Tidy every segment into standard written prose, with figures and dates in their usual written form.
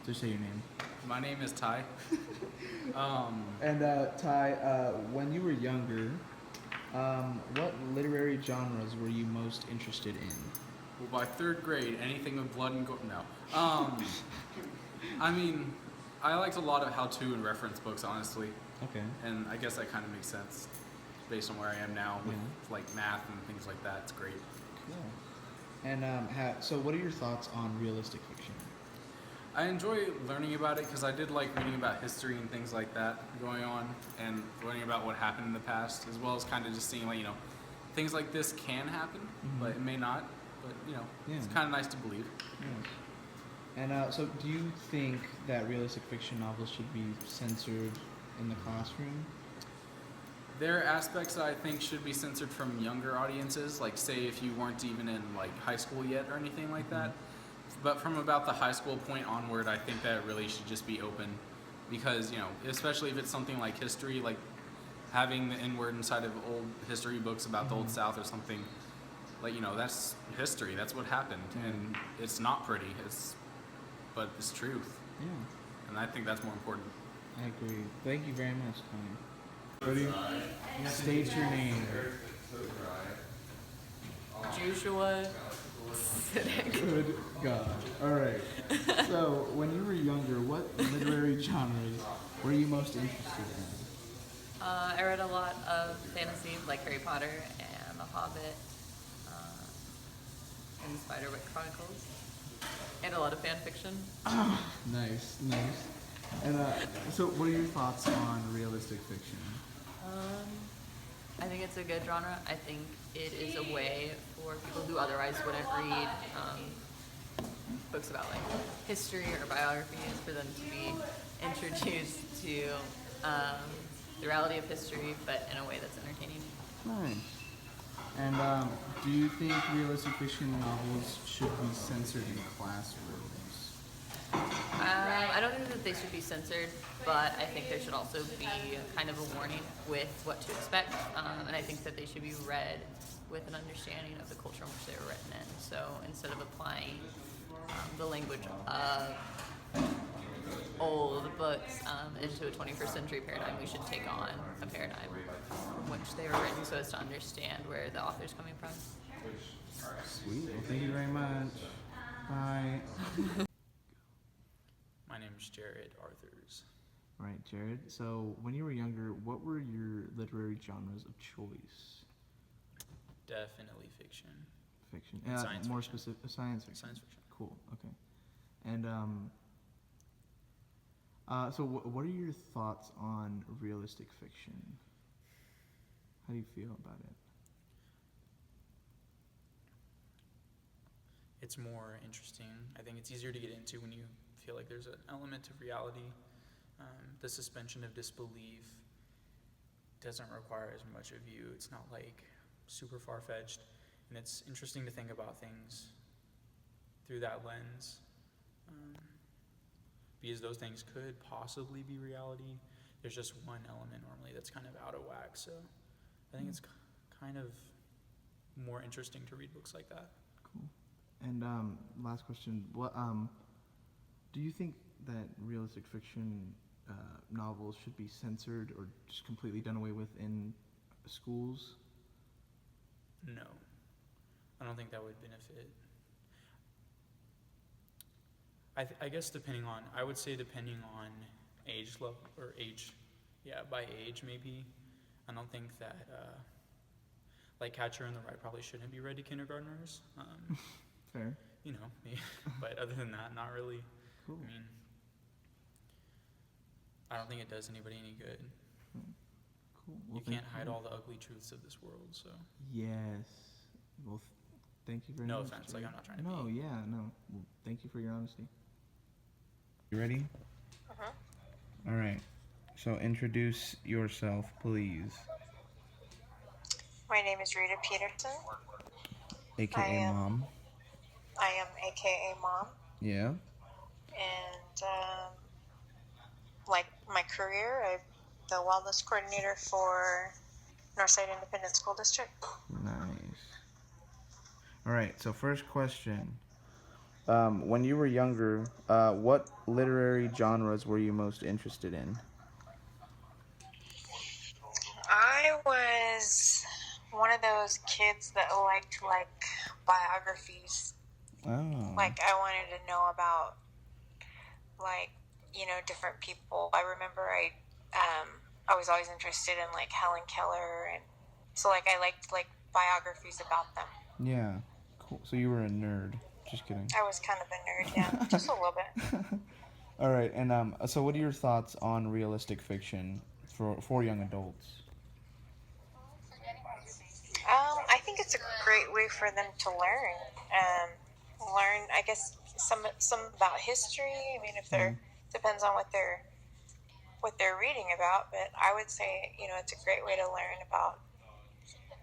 Just say your name. My name is Ty. And Ty, when you were younger, what literary genres were you most interested in? Well, by third grade, anything with blood and gore. No. I mean, I liked a lot of how-to and reference books, honestly, Okay. and I guess that kind of makes sense based on where I am now with Yeah. like math and things like that. It's great. Cool. And so what are your thoughts on realistic fiction? I enjoy learning about it because I did like reading about history and things like that going on, and learning about what happened in the past, as well as kind of just seeing like things like this can happen, but it may not. But it's kind of nice to believe. Yeah. And so, do you think that realistic fiction novels should be censored in the classroom? There are aspects that I think should be censored from younger audiences, like say if you weren't even in like high school yet or anything like that. But from about the high school point onward, I think that it really should just be open, because especially if it's something like history, like having the N-word inside of old history books about the Old South or something, like that's history. That's what happened, and it's not pretty. But it's truth, Yeah, and I think that's more important. I agree. Thank you very much, Tony. Ready? State your name. Joshua Siddick. Good God. All right. So, when you were younger, what literary genres were you most interested in? I read a lot of fantasy, like Harry Potter and The Hobbit, and Spiderwick Chronicles, and a lot of fan fiction. Nice, nice. And so, what are your thoughts on realistic fiction? I think it's a good genre. I think it is a way for people who otherwise wouldn't read books about like history or biographies, for them to be introduced to the reality of history, but in a way that's entertaining. Nice. And do you think realistic fiction novels should be censored in classrooms? I don't think that they should be censored, but I think there should also be kind of a warning with what to expect, and I think that they should be read with an understanding of the culture in which they were written in. So instead of applying the language of old books into a 21st century paradigm, we should take on a paradigm in which they were written so as to understand where the author's coming from. Sweet. Well, thank you very much. Bye. My name is Jared Arthurs. All right, Jared. So, when you were younger, what were your literary genres of choice? Definitely fiction. Fiction. And science more fiction. specific. Science fiction. Science fiction. Cool. Okay. And so what are your thoughts on realistic fiction? How do you feel about it? It's more interesting. I think it's easier to get into when you feel like there's an element of reality. The suspension of disbelief doesn't require as much of you. It's not like super far-fetched, and it's interesting to think about things through that lens, because those things could possibly be reality. There's just one element normally that's kind of out of whack, so I think it's kind of more interesting to read books like that. Cool. And last question: what do you think that realistic fiction novels should be censored or just completely done away with in schools? No, I don't think that would benefit. I guess I would say depending on age level, or age, by age maybe. I don't think that, like Catcher in the Rye probably shouldn't be read to kindergartners. Fair. But other than that, not really. Cool. I mean, I don't think it does anybody any good. Cool. Well, You can't hide all the ugly truths of this world, so. Yes. Well, thank you very No much. offense, Jared. like I'm not trying to No, be. yeah, no. Well, thank you for your honesty. You ready? All right. So introduce yourself, please. My name is Rita Peterson. AKA I am- Mom. I am AKA Mom, Yeah. and like my career, I'm the wellness coordinator for Northside Independent School District. Nice. All right. So first question: When you were younger, what literary genres were you most interested in? I was one of those kids that liked like biographies. Oh, Like I wanted to know about like different people. I remember I was always interested in like Helen Keller, and so like I liked like biographies about them. yeah. Cool. So you were a nerd. Just kidding. I was kind of a nerd, yeah, just a little bit. All right, and so what are your thoughts on realistic fiction for young adults? I think it's a great way for them to learn. Learn, I guess, some about history. I mean, if they're depends on what they're reading about, but I would say it's a great way to learn about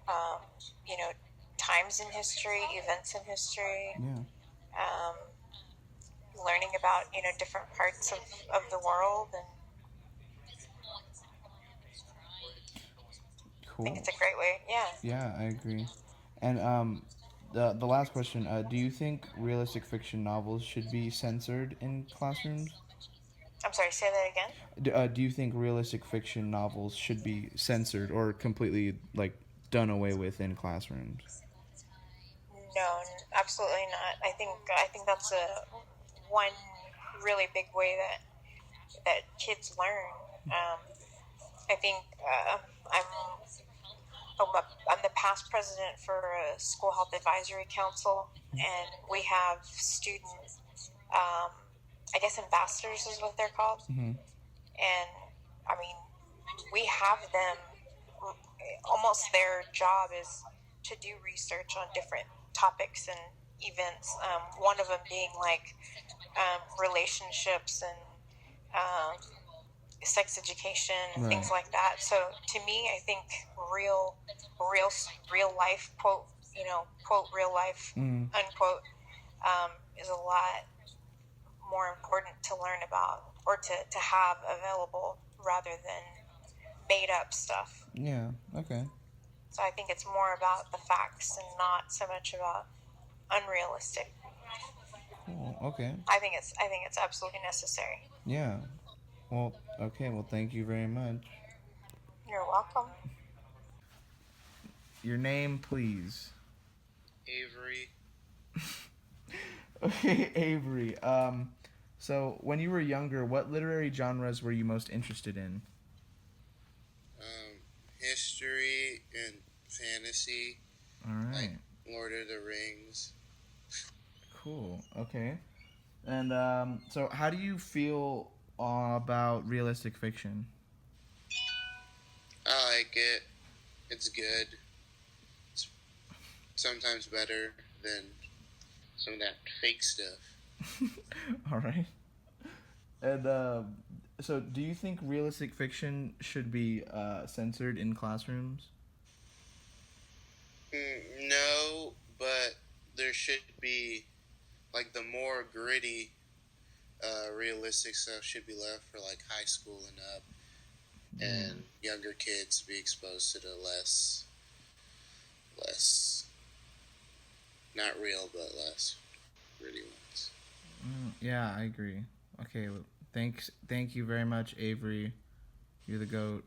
um, you know times in history, events in history, Yeah. um, learning about different parts of the world, and I think Cool. it's a great way. Yeah. Yeah, I agree. And the last question: do you think realistic fiction novels should be censored in classrooms? I'm sorry. Say that again. Do you think realistic fiction novels should be censored or completely like done away with in classrooms? No, absolutely not. I think that's a one really big way that kids learn. Um, I think I'm I'm the past president for a school health advisory council, and we have student, um, I guess ambassadors is what they're called, Mm-hmm. and I mean we have them. Almost their job is to do research on different topics and events. One of them being like relationships and um, sex education and Right. things like that. So to me, I think real, real, real life quote, quote real life Mm. unquote, is a lot more important to learn about or to have available rather than made up stuff. Yeah. Okay. So I think it's more about the facts and not so much about unrealistic. Cool. Okay. I think it's absolutely necessary. Yeah. Well. Okay. Well, thank you very much. You're welcome. Your name, please. Avery. Okay, Avery. So when you were younger, what literary genres were you most interested in? History and fantasy, All right. like Lord of the Rings. Cool. Okay. And so how do you feel about realistic fiction? I like it. It's good. It's sometimes better than some of that fake stuff. All right. And so do you think realistic fiction should be censored in classrooms? No, but there should be, like, the more gritty, realistic stuff should be left for, like, high school and up, and younger kids be exposed to the less, not real, but less gritty ones. Yeah, I agree. Okay, well, thank you very much, Avery. You're the GOAT.